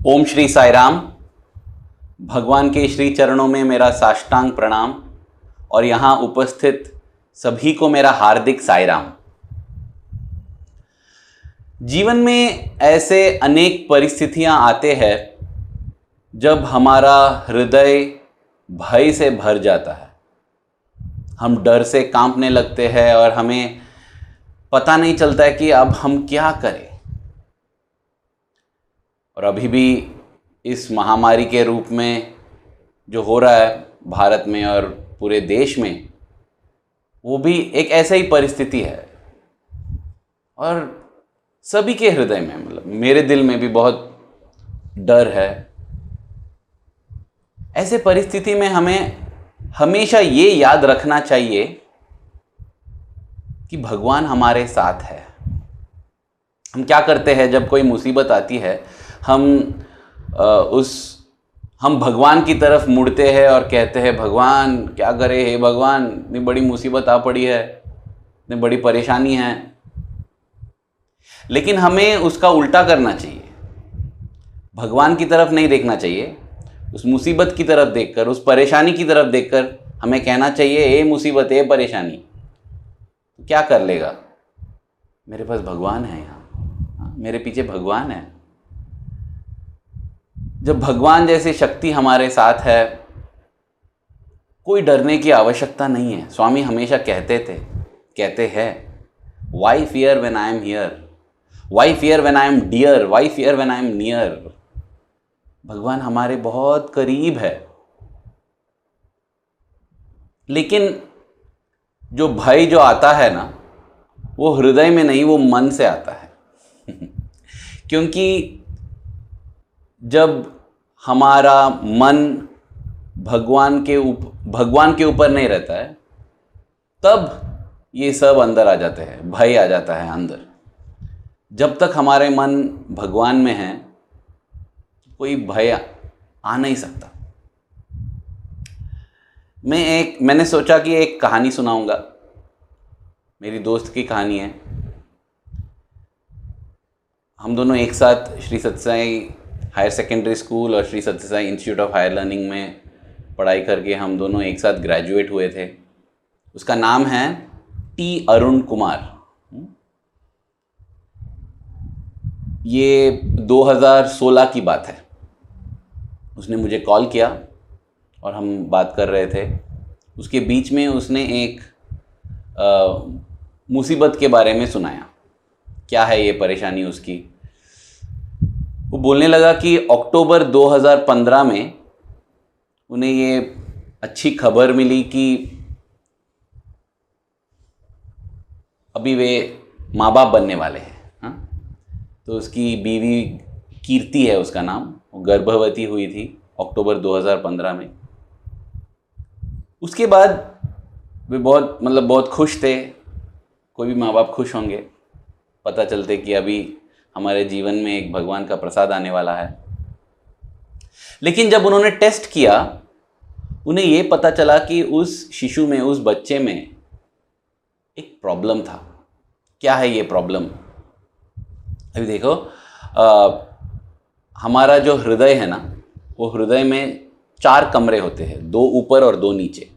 ओम श्री साई राम। भगवान के श्री चरणों में मेरा साष्टांग प्रणाम और यहाँ उपस्थित सभी को मेरा हार्दिक साई राम। जीवन में ऐसे अनेक परिस्थितियां आते हैं जब हमारा हृदय भय से भर जाता है, हम डर से कांपने लगते हैं और हमें पता नहीं चलता है कि अब हम क्या करें। और अभी भी इस महामारी के रूप में जो हो रहा है भारत में और पूरे देश में, वो भी एक ऐसा ही परिस्थिति है। और सभी के हृदय में, मतलब मेरे दिल में भी बहुत डर है। ऐसे परिस्थिति में हमें हमेशा ये याद रखना चाहिए कि भगवान हमारे साथ है। हम क्या करते हैं जब कोई मुसीबत आती है, हम भगवान की तरफ मुड़ते हैं और कहते हैं भगवान क्या करे, हे भगवान इतनी बड़ी मुसीबत आ पड़ी है, इतनी बड़ी परेशानी है। लेकिन हमें उसका उल्टा करना चाहिए। भगवान की तरफ नहीं देखना चाहिए, उस मुसीबत की तरफ देखकर, उस परेशानी की तरफ देखकर हमें कहना चाहिए, ए मुसीबत, ए परेशानी, तो क्या कर लेगा? मेरे पास भगवान है, यहाँ मेरे पीछे भगवान है। जब भगवान जैसी शक्ति हमारे साथ है, कोई डरने की आवश्यकता नहीं है। स्वामी हमेशा कहते हैं, why fear when I am here, why fear when I am dear, why fear when I am near. भगवान हमारे बहुत करीब है, लेकिन जो भय जो आता है ना, वो हृदय में नहीं, वो मन से आता है। क्योंकि जब हमारा मन भगवान के ऊपर नहीं रहता है, तब ये सब अंदर आ जाते हैं, भय आ जाता है अंदर। जब तक हमारे मन भगवान में है, कोई भय आ नहीं सकता। मैंने सोचा कि एक कहानी सुनाऊंगा। मेरी दोस्त की कहानी है। हम दोनों एक साथ श्री सत्य हायर सेकेंडरी स्कूल और Shri Sathya Sai institute of higher learning में पढ़ाई करके हम दोनों एक साथ ग्रेजुएट हुए थे। उसका नाम है टी अरुण कुमार। ये 2016 की बात है। उसने मुझे कॉल किया और हम बात कर रहे थे। उसके बीच में उसने एक मुसीबत के बारे में सुनाया, क्या है ये परेशानी उसकी। वो बोलने लगा कि अक्टूबर 2015 में उन्हें ये अच्छी खबर मिली कि अभी वे माँ बाप बनने वाले हैं। हाँ, तो उसकी बीवी कीर्ति है उसका नाम, वो गर्भवती हुई थी अक्टूबर 2015 में। उसके बाद वे बहुत खुश थे। कोई भी माँ बाप खुश होंगे, पता चलते कि अभी हमारे जीवन में एक भगवान का प्रसाद आने वाला है। लेकिन जब उन्होंने टेस्ट किया, उन्हें ये पता चला कि उस शिशु में, उस बच्चे में एक प्रॉब्लम था। क्या है ये प्रॉब्लम? अभी देखो, हमारा जो हृदय है ना, वो हृदय में 4 कमरे होते हैं, 2 ऊपर और 2 नीचे।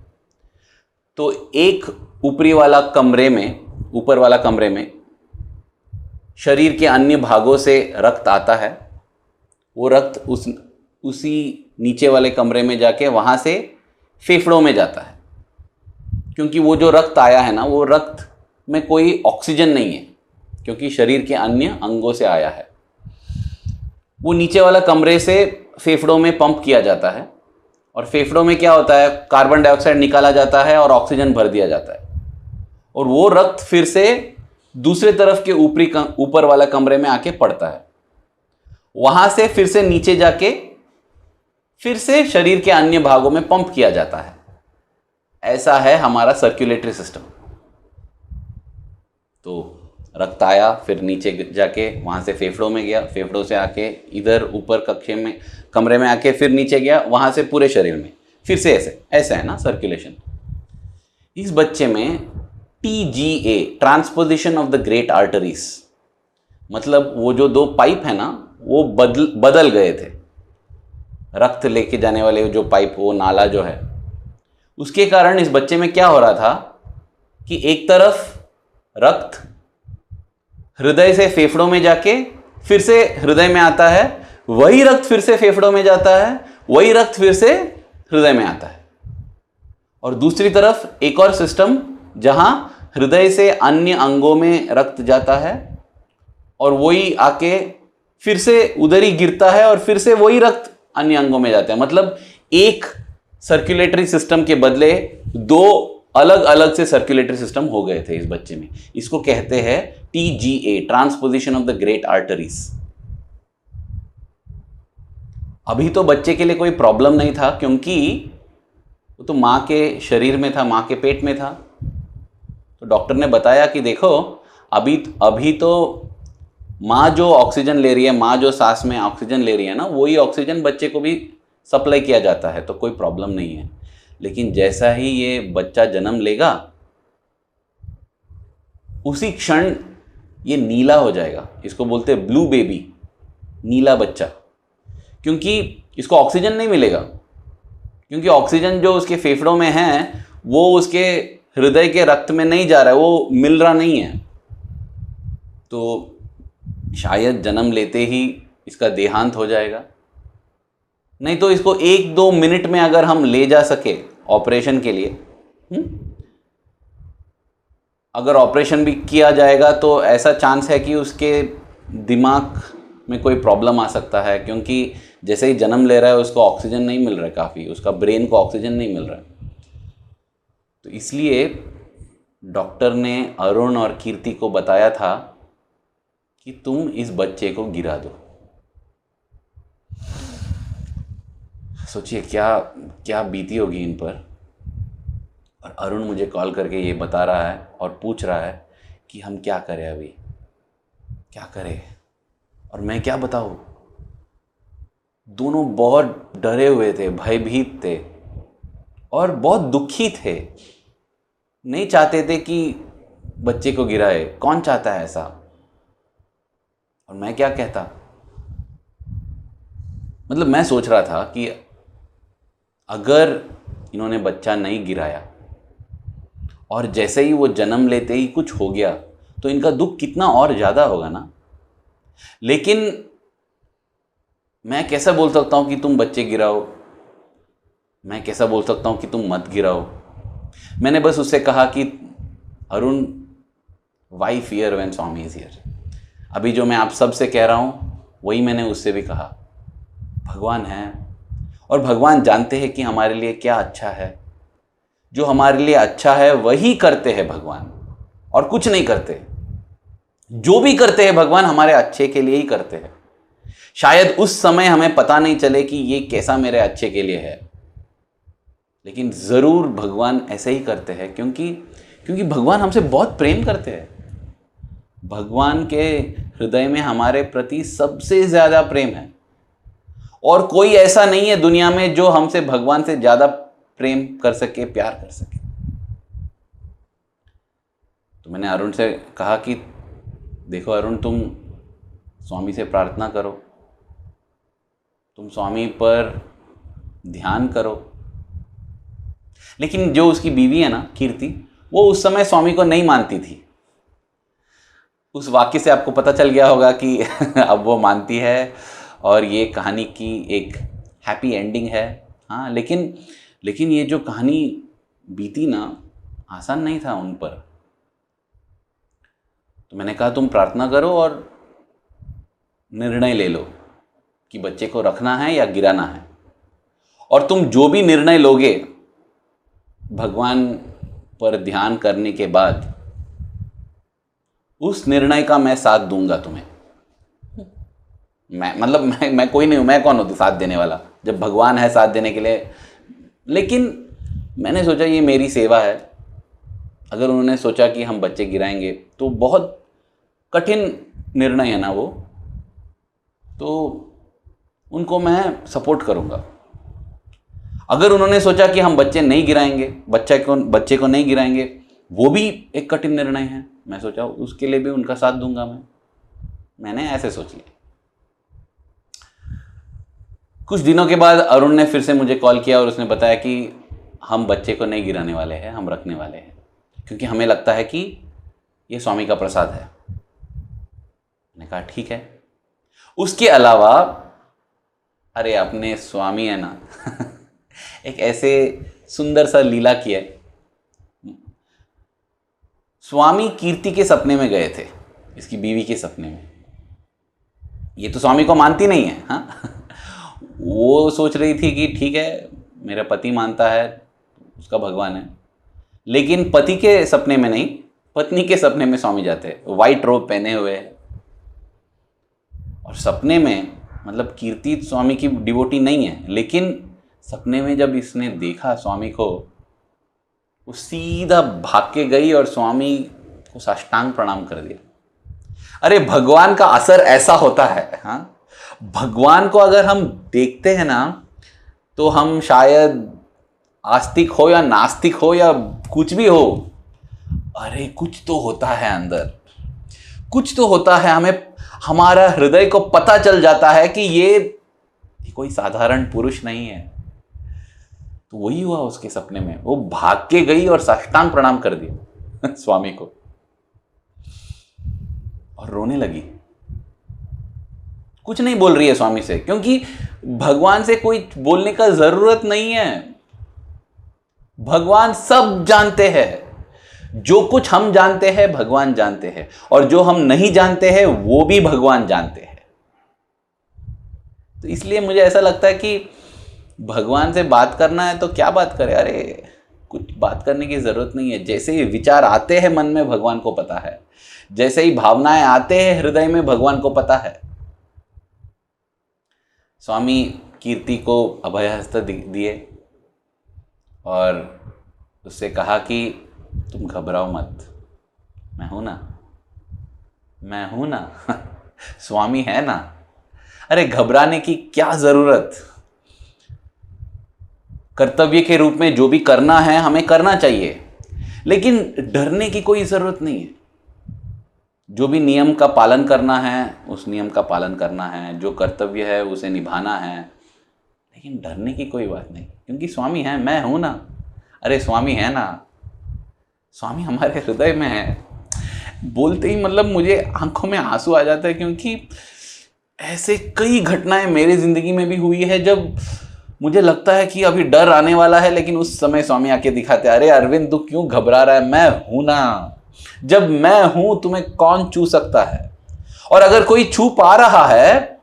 तो एक ऊपर वाला कमरे में शरीर के अन्य भागों से रक्त आता है। वो रक्त उसी नीचे वाले कमरे में जाके वहाँ से फेफड़ों में जाता है। क्योंकि वो जो रक्त आया है ना, वो रक्त में कोई ऑक्सीजन नहीं है, क्योंकि शरीर के अन्य अंगों से आया है। वो नीचे वाला कमरे से फेफड़ों में पंप किया जाता है और फेफड़ों में क्या होता है, कार्बन डाइऑक्साइड निकाला जाता है और ऑक्सीजन भर दिया जाता है। और वो रक्त फिर से दूसरे तरफ के ऊपर वाला कमरे में आके पड़ता है। वहां से फिर से नीचे जाके फिर से शरीर के अन्य भागों में पंप किया जाता है। ऐसा है हमारा सर्कुलेटरी सिस्टम। तो रक्त आया, फिर नीचे जाके वहां से फेफड़ों में गया, फेफड़ों से आके इधर ऊपर कमरे में आके फिर नीचे गया, वहां से पूरे शरीर में, फिर से ऐसे है ना सर्कुलेशन। इस बच्चे में TGA, transposition of the great arteries, मतलब वो जो 2 पाइप है ना, वो बदल गए थे। रक्त लेके जाने वाले जो पाइप, वो नाला जो है, उसके कारण इस बच्चे में क्या हो रहा था कि एक तरफ रक्त हृदय से फेफड़ों में जाके फिर से हृदय में आता है, वही रक्त फिर से फेफड़ों में जाता है, वही रक्त फिर से हृदय में आता है। और दूसरी तरफ एक और सिस्टम जहां हृदय से अन्य अंगों में रक्त जाता है और वही आके फिर से उधर ही गिरता है और फिर से वही रक्त अन्य अंगों में जाता है। मतलब एक सर्कुलेटरी सिस्टम के बदले दो अलग अलग से सर्कुलेटरी सिस्टम हो गए थे इस बच्चे में। इसको कहते हैं TGA, transposition of the great arteries. अभी तो बच्चे के लिए कोई प्रॉब्लम नहीं था क्योंकि वो तो मां के शरीर में था, मां के पेट में था। तो डॉक्टर ने बताया कि देखो अभी तो माँ जो ऑक्सीजन ले रही है, माँ जो सांस में ऑक्सीजन ले रही है ना, वही ऑक्सीजन बच्चे को भी सप्लाई किया जाता है, तो कोई प्रॉब्लम नहीं है। लेकिन जैसा ही ये बच्चा जन्म लेगा उसी क्षण ये नीला हो जाएगा। इसको बोलते हैं ब्लू बेबी, नीला बच्चा, क्योंकि इसको ऑक्सीजन नहीं मिलेगा। क्योंकि ऑक्सीजन जो उसके फेफड़ों में है वो उसके हृदय के रक्त में नहीं जा रहा है, वो मिल रहा नहीं है। तो शायद जन्म लेते ही इसका देहांत हो जाएगा। नहीं तो इसको 1-2 मिनट में अगर हम ले जा सके ऑपरेशन के लिए, अगर ऑपरेशन भी किया जाएगा तो ऐसा चांस है कि उसके दिमाग में कोई प्रॉब्लम आ सकता है, क्योंकि जैसे ही जन्म ले रहा है उसको ऑक्सीजन नहीं मिल रहा है, काफ़ी उसका ब्रेन को ऑक्सीजन नहीं मिल रहा है। तो इसलिए डॉक्टर ने अरुण और कीर्ति को बताया था कि तुम इस बच्चे को गिरा दो। सोचिए क्या क्या बीती होगी इन पर। और अरुण मुझे कॉल करके ये बता रहा है और पूछ रहा है कि हम क्या करें, अभी क्या करें, और मैं क्या बताऊं। दोनों बहुत डरे हुए थे, भयभीत थे और बहुत दुखी थे। नहीं चाहते थे कि बच्चे को गिराए, कौन चाहता है ऐसा। और मैं क्या कहता, मतलब मैं सोच रहा था कि अगर इन्होंने बच्चा नहीं गिराया और जैसे ही वो जन्म लेते ही कुछ हो गया तो इनका दुख कितना और ज़्यादा होगा ना। लेकिन मैं कैसा बोल सकता हूँ कि तुम बच्चे गिराओ, मैं कैसा बोल सकता हूँ कि तुम मत गिराओ। मैंने बस उससे कहा कि Arun, why fear when Swami is here. अभी जो मैं आप सब से कह रहा हूँ वही मैंने उससे भी कहा। भगवान है और भगवान जानते हैं कि हमारे लिए क्या अच्छा है। जो हमारे लिए अच्छा है वही करते हैं भगवान, और कुछ नहीं करते। जो भी करते हैं भगवान हमारे अच्छे के लिए ही करते हैं। शायद उस समय हमें पता नहीं चले कि ये कैसा मेरे अच्छे के लिए है, लेकिन ज़रूर भगवान ऐसे ही करते हैं क्योंकि भगवान हमसे बहुत प्रेम करते हैं। भगवान के हृदय में हमारे प्रति सबसे ज़्यादा प्रेम है और कोई ऐसा नहीं है दुनिया में जो हमसे भगवान से ज़्यादा प्रेम कर सके, प्यार कर सके। तो मैंने अरुण से कहा कि देखो अरुण, तुम स्वामी से प्रार्थना करो, तुम स्वामी पर ध्यान करो। लेकिन जो उसकी बीवी है ना कीर्ति, वो उस समय स्वामी को नहीं मानती थी। उस वाक्य से आपको पता चल गया होगा कि अब वो मानती है और ये कहानी की एक हैप्पी एंडिंग है। हाँ, लेकिन ये जो कहानी बीती ना, आसान नहीं था उन पर। तो मैंने कहा तुम प्रार्थना करो और निर्णय ले लो कि बच्चे को रखना है या गिराना है। और तुम जो भी निर्णय लोगे भगवान पर ध्यान करने के बाद, उस निर्णय का मैं साथ दूंगा तुम्हें। मैं कोई नहीं हूं, मैं कौन होती साथ देने वाला जब भगवान है साथ देने के लिए। लेकिन मैंने सोचा ये मेरी सेवा है। अगर उन्होंने सोचा कि हम बच्चे गिराएंगे तो बहुत कठिन निर्णय है ना वो, तो उनको मैं सपोर्ट करूंगा। अगर उन्होंने सोचा कि हम बच्चे नहीं गिराएंगे, बच्चे को नहीं गिराएंगे, वो भी एक कठिन निर्णय है। मैं सोचा उसके लिए भी उनका साथ दूंगा मैंने ऐसे सोच लिया। कुछ दिनों के बाद अरुण ने फिर से मुझे कॉल किया और उसने बताया कि हम बच्चे को नहीं गिराने वाले हैं, हम रखने वाले हैं, क्योंकि हमें लगता है कि ये स्वामी का प्रसाद है। मैंने कहा ठीक है। उसके अलावा अरे अपने स्वामी है ना एक ऐसे सुंदर सा लीला किया है। स्वामी कीर्ति के सपने में गए थे, इसकी बीवी के सपने में। ये तो स्वामी को मानती नहीं है, हाँ वो सोच रही थी कि ठीक है मेरा पति मानता है, उसका भगवान है, लेकिन पति के सपने में नहीं, पत्नी के सपने में स्वामी जाते हैं, वाइट रोब पहने हुए। और सपने में मतलब कीर्ति स्वामी की डिवोटी नहीं है, लेकिन सपने में जब इसने देखा स्वामी को, वो सीधा भाग के गई और स्वामी को साष्टांग प्रणाम कर दिया। अरे भगवान का असर ऐसा होता है, हाँ भगवान को अगर हम देखते हैं ना तो हम शायद आस्तिक हो या नास्तिक हो या कुछ भी हो, अरे कुछ तो होता है अंदर, कुछ तो होता है, हमें हमारा हृदय को पता चल जाता है कि ये कोई साधारण पुरुष नहीं है। तो वही हुआ उसके सपने में, वो भाग के गई और साष्टांग प्रणाम कर दिया स्वामी को और रोने लगी। कुछ नहीं बोल रही है स्वामी से, क्योंकि भगवान से कोई बोलने का जरूरत नहीं है। भगवान सब जानते हैं, जो कुछ हम जानते हैं भगवान जानते हैं, और जो हम नहीं जानते हैं वो भी भगवान जानते हैं। तो इसलिए मुझे ऐसा लगता है कि भगवान से बात करना है तो क्या बात करें, अरे कुछ बात करने की जरूरत नहीं है। जैसे ही विचार आते हैं मन में भगवान को पता है, जैसे ही भावनाएं आते हैं हृदय में भगवान को पता है। स्वामी कीर्ति को अभयहस्त दिए और उससे कहा कि तुम घबराओ मत, मैं हूं ना, मैं हूं ना स्वामी है ना। अरे घबराने की क्या जरूरत, कर्तव्य के रूप में जो भी करना है हमें करना चाहिए, लेकिन डरने की कोई जरूरत नहीं है। जो भी नियम का पालन करना है उस नियम का पालन करना है, जो कर्तव्य है उसे निभाना है, लेकिन डरने की कोई बात नहीं, क्योंकि स्वामी है, मैं हूं ना। अरे स्वामी है ना, स्वामी हमारे हृदय में है। बोलते ही मतलब मुझे आंखों में आंसू आ जाते हैं, क्योंकि ऐसे कई घटनाएं मेरी जिंदगी में भी हुई है जब मुझे लगता है कि अभी डर आने वाला है, लेकिन उस समय स्वामी आके दिखाते, अरे अरविंद तू क्यों घबरा रहा है, मैं हूं ना। जब मैं हूं तुम्हें कौन छू सकता है। और अगर कोई छू पा रहा है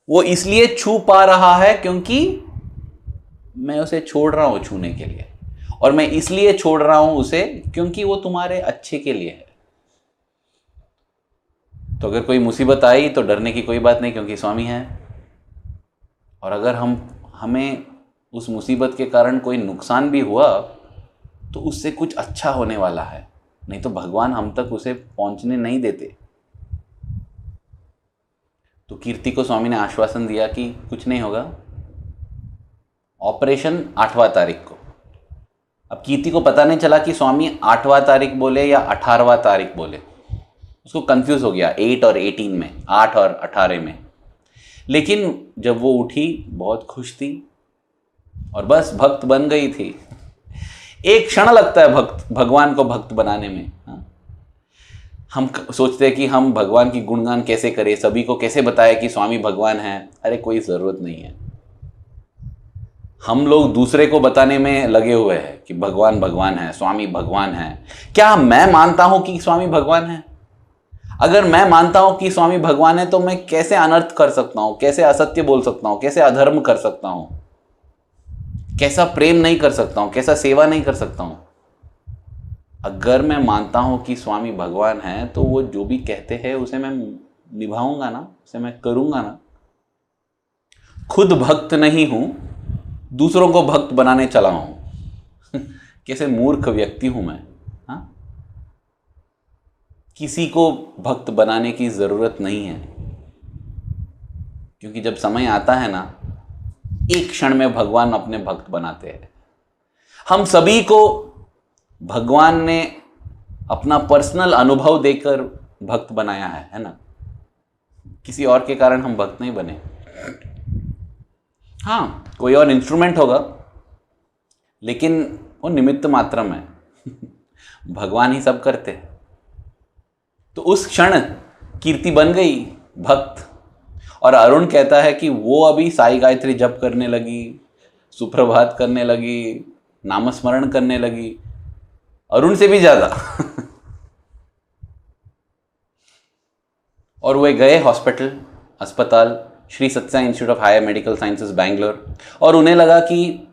वो इसलिए छू पा रहा है क्योंकि मैं उसे छोड़ रहा हूं छूने के लिए, और मैं इसलिए छोड़ रहा हूं उसे क्योंकि वो तुम्हारे अच्छे के लिए है। तो अगर कोई मुसीबत आई तो डरने की कोई बात नहीं, क्योंकि स्वामी है। और अगर हमें उस मुसीबत के कारण कोई नुकसान भी हुआ तो उससे कुछ अच्छा होने वाला है, नहीं तो भगवान हम तक उसे पहुंचने नहीं देते। तो कीर्ति को स्वामी ने आश्वासन दिया कि कुछ नहीं होगा। ऑपरेशन 8वां तारीख को। अब कीर्ति को पता नहीं चला कि स्वामी 8वां तारीख बोले या 18वां तारीख बोले, उसको कंफ्यूज हो गया 8 और 18 में, 8 और 18 में। लेकिन जब वो उठी बहुत खुश थी और बस भक्त बन गई थी। एक क्षण लगता है भगवान को भक्त बनाने में। हाँ? हम सोचते हैं कि हम भगवान की गुणगान कैसे करें, सभी को कैसे बताएं कि स्वामी भगवान है। अरे कोई ज़रूरत नहीं है। हम लोग दूसरे को बताने में लगे हुए हैं कि भगवान भगवान है, स्वामी भगवान है। क्या मैं मानता हूं कि स्वामी भगवान है? अगर मैं मानता हूं कि स्वामी भगवान है तो मैं कैसे अनर्थ कर सकता हूं, कैसे असत्य बोल सकता हूं, कैसे अधर्म कर सकता हूं, कैसा प्रेम नहीं कर सकता हूं, कैसा सेवा नहीं कर सकता हूं। अगर मैं मानता हूं कि स्वामी भगवान है तो वो जो भी कहते हैं उसे मैं निभाऊंगा ना, उसे मैं करूंगा ना। खुद भक्त नहीं हूं, दूसरों को भक्त बनाने चला हूं कैसे मूर्ख व्यक्ति हूं मैं। हाँ, किसी को भक्त बनाने की जरूरत नहीं है, क्योंकि जब समय आता है ना, एक क्षण में भगवान अपने भक्त बनाते हैं। हम सभी को भगवान ने अपना पर्सनल अनुभव देकर भक्त बनाया है ना। किसी और के कारण हम भक्त नहीं बने। हाँ, कोई और इंस्ट्रूमेंट होगा, लेकिन वो निमित्त मात्र में भगवान ही सब करते हैं। तो उस क्षण कीर्ति बन गई भक्त, और अरुण कहता है कि वो अभी साई गायत्री जप करने लगी, सुप्रभात करने लगी, नामस्मरण करने लगी, अरुण से भी ज्यादा। और वे गए हॉस्पिटल, अस्पताल, Shri Sathya institute of higher medical sciences Bangalore, और उन्हें लगा कि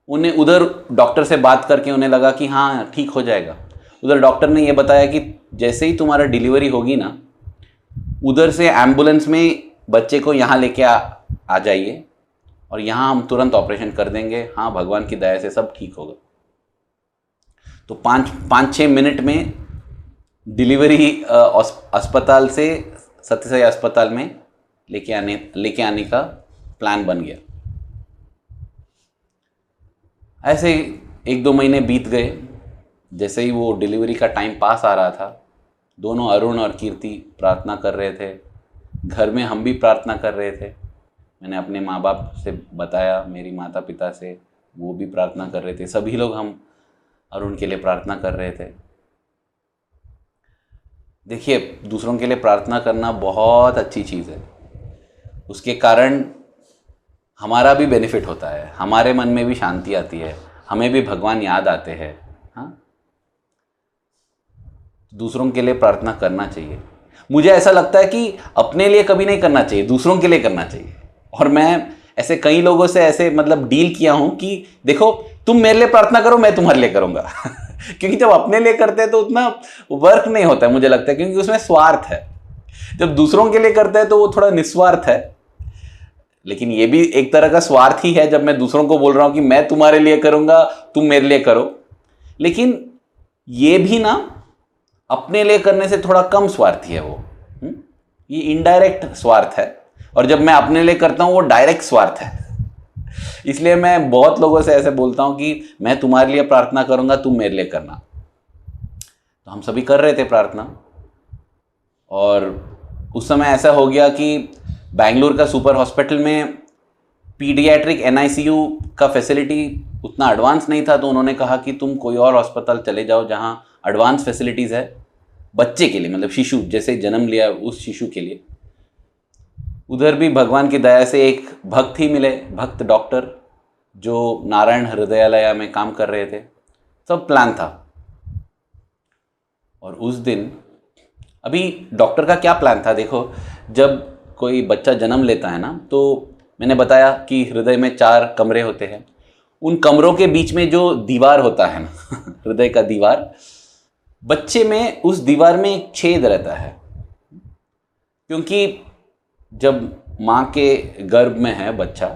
उन्हें उधर डॉक्टर से बात करके उन्हें लगा कि हाँ ठीक हो जाएगा। उधर डॉक्टर ने ये बताया कि जैसे ही तुम्हारा डिलीवरी होगी ना, उधर से एम्बुलेंस में बच्चे को यहाँ लेके आ जाइए और यहाँ हम तुरंत ऑपरेशन कर देंगे। हाँ, भगवान की दया से सब ठीक होगा। तो 5-6 मिनट में डिलीवरी अस्पताल से सत्य साई अस्पताल में लेके आने का प्लान बन गया। ऐसे 1-2 महीने बीत गए। जैसे ही वो डिलीवरी का टाइम पास आ रहा था, दोनों अरुण और कीर्ति प्रार्थना कर रहे थे। घर में हम भी प्रार्थना कर रहे थे। मैंने अपने माँ बाप से बताया, मेरी माता पिता से, वो भी प्रार्थना कर रहे थे। सभी लोग हम अरुण के लिए प्रार्थना कर रहे थे। देखिए, दूसरों के लिए प्रार्थना करना बहुत अच्छी चीज़ है। उसके कारण हमारा भी बेनिफिट होता है, हमारे मन में भी शांति आती है, हमें भी भगवान याद आते हैं। हाँ, दूसरों के लिए प्रार्थना करना चाहिए। मुझे ऐसा लगता है कि अपने लिए कभी नहीं करना चाहिए, दूसरों के लिए करना चाहिए। और मैं ऐसे कई लोगों से ऐसे मतलब डील किया हूं कि देखो, तुम मेरे लिए प्रार्थना करो, मैं तुम्हारे लिए करूंगा। क्योंकि जब अपने लिए करते हैं तो उतना वर्क नहीं होता है, मुझे लगता है, क्योंकि उसमें स्वार्थ है। जब दूसरों के लिए करते हैं तो वो थोड़ा निस्वार्थ है। लेकिन ये भी एक तरह का स्वार्थ ही है, जब मैं दूसरों को बोल रहा हूं कि मैं तुम्हारे लिए करूंगा, तुम मेरे लिए करो। लेकिन ये भी ना अपने लिए करने से थोड़ा कम स्वार्थी है वो। ये इनडायरेक्ट स्वार्थ है, और जब मैं अपने लिए करता हूं वो डायरेक्ट स्वार्थ है। इसलिए मैं बहुत लोगों से ऐसे बोलता हूं कि मैं तुम्हारे लिए प्रार्थना करूंगा, तुम मेरे लिए करना। तो हम सभी कर रहे थे प्रार्थना, और उस समय ऐसा हो गया कि बैंगलोर का सुपर हॉस्पिटल में पीडियाट्रिक NICU का फैसिलिटी उतना एडवांस नहीं था। तो उन्होंने कहा कि तुम कोई और अस्पताल चले जाओ जहां एडवांस फैसिलिटीज़ है बच्चे के लिए, मतलब शिशु, जैसे जन्म लिया उस शिशु के लिए। उधर भी भगवान की दया से एक भक्त ही मिले, भक्त डॉक्टर, जो नारायण हृदयालय में काम कर रहे थे। सब प्लान था। और उस दिन, अभी डॉक्टर का क्या प्लान था, देखो, जब कोई बच्चा जन्म लेता है ना, तो मैंने बताया कि हृदय में 4 कमरे होते हैं। उन कमरों के बीच में जो दीवार होता है ना, हृदय का दीवार, बच्चे में उस दीवार में एक छेद रहता है। क्योंकि जब माँ के गर्भ में है बच्चा,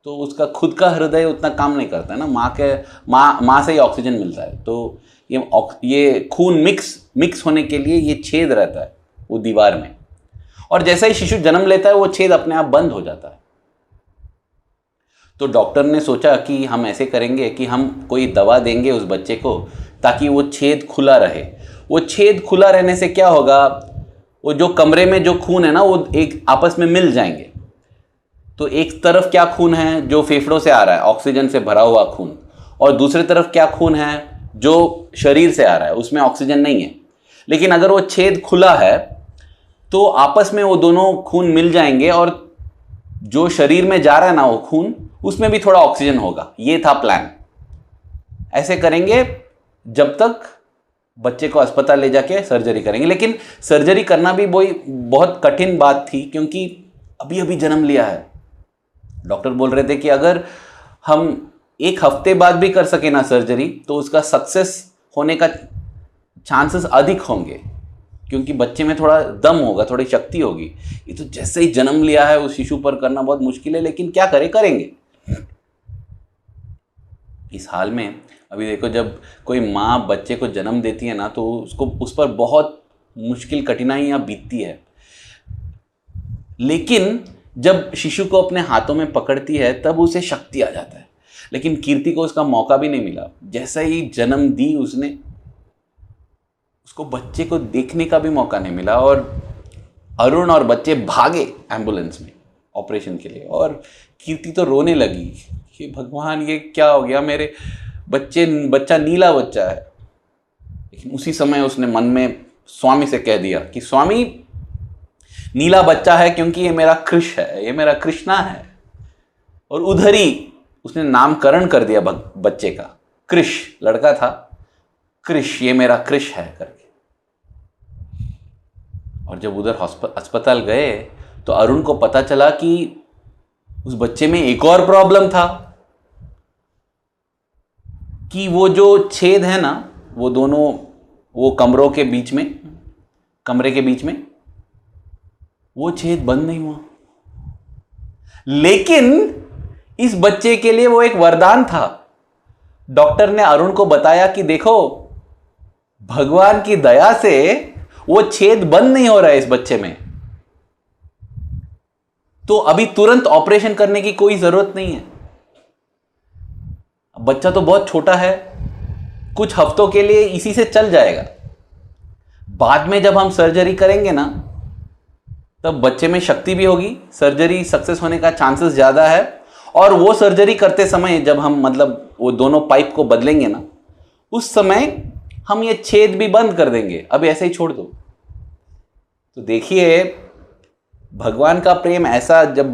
तो उसका खुद का हृदय उतना काम नहीं करता है ना, माँ से ही ऑक्सीजन मिलता है। तो ये खून मिक्स होने के लिए ये छेद रहता है वो दीवार में। और जैसे ही शिशु जन्म लेता है वो छेद अपने आप बंद हो जाता है। तो डॉक्टर ने सोचा कि हम ऐसे करेंगे कि हम कोई दवा देंगे उस बच्चे को, ताकि वो छेद खुला रहे। वो छेद खुला रहने से क्या होगा, वो जो कमरे में जो खून है ना, वो एक आपस में मिल जाएंगे। तो एक तरफ क्या खून है, जो फेफड़ों से आ रहा है, ऑक्सीजन से भरा हुआ खून, और दूसरी तरफ क्या खून है, जो शरीर से आ रहा है, उसमें ऑक्सीजन नहीं है। लेकिन अगर वो छेद खुला है तो आपस में वो दोनों खून मिल जाएंगे, और जो शरीर में जा रहा है ना वो खून, उसमें भी थोड़ा ऑक्सीजन होगा। ये था प्लान। ऐसे करेंगे जब तक बच्चे को अस्पताल ले जाके सर्जरी करेंगे। लेकिन सर्जरी करना भी बहुत कठिन बात थी, क्योंकि अभी अभी जन्म लिया है। डॉक्टर बोल रहे थे कि अगर हम 1 हफ्ते बाद भी कर सके ना सर्जरी, तो उसका सक्सेस होने का चांसेस अधिक होंगे, क्योंकि बच्चे में थोड़ा दम होगा, थोड़ी शक्ति होगी। ये तो जैसे ही जन्म लिया है उस शिशु पर करना बहुत मुश्किल है, लेकिन क्या करेंगे। इस हाल में अभी देखो, जब कोई माँ बच्चे को जन्म देती है ना, तो उस पर बहुत मुश्किल कठिनाइयाँ बीतती है। लेकिन जब शिशु को अपने हाथों में पकड़ती है तब उसे शक्ति आ जाता है। लेकिन कीर्ति को उसका मौका भी नहीं मिला। जैसे ही जन्म दी उसने, उसको बच्चे को देखने का भी मौका नहीं मिला, और अरुण और बच्चे भागे एम्बुलेंस में। ऑपरेशन के लिए। और कीर्ति तो रोने लगी कि भगवान ये क्या हो गया, मेरे बच्चा नीला बच्चा है। लेकिन उसी समय उसने मन में स्वामी से कह दिया कि स्वामी, नीला बच्चा है क्योंकि ये मेरा कृष है, ये मेरा कृष्णा है। और उधर ही उसने नामकरण कर दिया बच्चे का, कृष लड़का था, कृष, ये मेरा कृष है करके। और जब उधर अस्पताल गए तो अरुण को पता चला कि उस बच्चे में एक और प्रॉब्लम था कि वो जो छेद है ना, वो दोनों, वो कमरे के बीच में वो छेद बंद नहीं हुआ। लेकिन इस बच्चे के लिए वो एक वरदान था। डॉक्टर ने अरुण को बताया कि देखो, भगवान की दया से वो छेद बंद नहीं हो रहा है इस बच्चे में, तो अभी तुरंत ऑपरेशन करने की कोई जरूरत नहीं है। बच्चा तो बहुत छोटा है, कुछ हफ्तों के लिए इसी से चल जाएगा। बाद में जब हम सर्जरी करेंगे ना, तब बच्चे में शक्ति भी होगी, सर्जरी सक्सेस होने का चांसेस ज़्यादा है। और वो सर्जरी करते समय जब हम वो दोनों पाइप को बदलेंगे ना, उस समय हम ये छेद भी बंद कर देंगे, अभी ऐसे ही छोड़ दो। तो देखिए, भगवान का प्रेम ऐसा, जब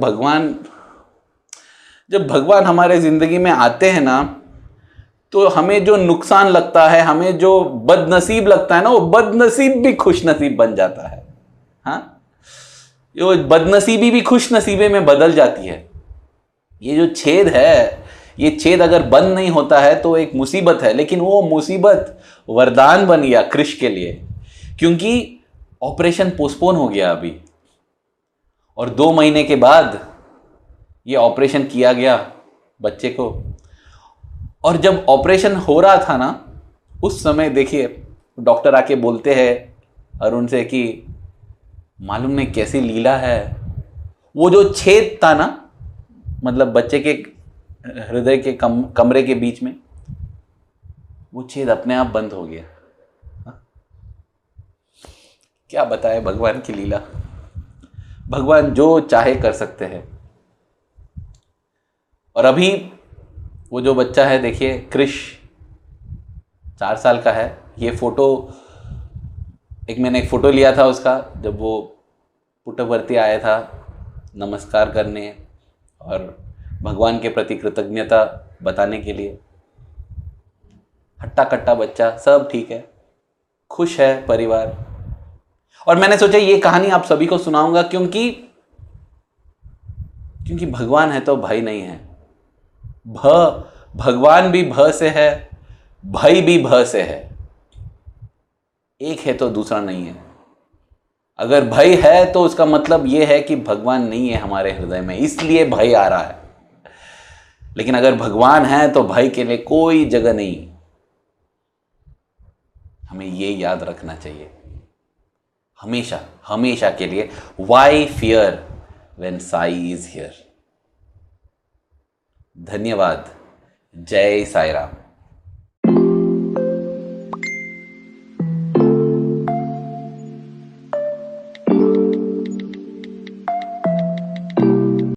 भगवान हमारे ज़िंदगी में आते हैं ना, तो हमें जो नुकसान लगता है, हमें जो बदनसीब लगता है ना, वो बदनसीब भी खुशनसीब बन जाता है। हाँ, ये बदनसीबी भी खुश नसीबे में बदल जाती है। ये जो छेद है, ये छेद अगर बंद नहीं होता है तो एक मुसीबत है, लेकिन वो मुसीबत वरदान बन गया कृष के लिए, क्योंकि ऑपरेशन पोस्टपोन हो गया अभी। और 2 महीने के बाद ये ऑपरेशन किया गया बच्चे को। और जब ऑपरेशन हो रहा था ना, उस समय देखिए डॉक्टर आके बोलते हैं अरुण से कि मालूम नहीं कैसी लीला है, वो जो छेद था ना, मतलब बच्चे के हृदय के कमरे के बीच में, वो छेद अपने आप बंद हो गया। क्या बताए भगवान की लीला। भगवान जो चाहे कर सकते हैं। और अभी वो जो बच्चा है, देखिए कृष 4 साल का है। ये फोटो, मैंने एक फ़ोटो लिया था उसका, जब वो पुट्टपर्ती आया था नमस्कार करने और भगवान के प्रति कृतज्ञता बताने के लिए। हट्टा कट्टा बच्चा, सब ठीक है, खुश है परिवार। और मैंने सोचा ये कहानी आप सभी को सुनाऊंगा, क्योंकि भगवान है तो भय नहीं है। भगवान भी भ से है, भय भी भ से है। एक है तो दूसरा नहीं है। अगर भय है तो उसका मतलब यह है कि भगवान नहीं है हमारे हृदय में, इसलिए भय आ रहा है। लेकिन अगर भगवान है तो भय के लिए कोई जगह नहीं। हमें ये याद रखना चाहिए हमेशा, हमेशा के लिए। Why fear when Sai is here। धन्यवाद। जय साई राम।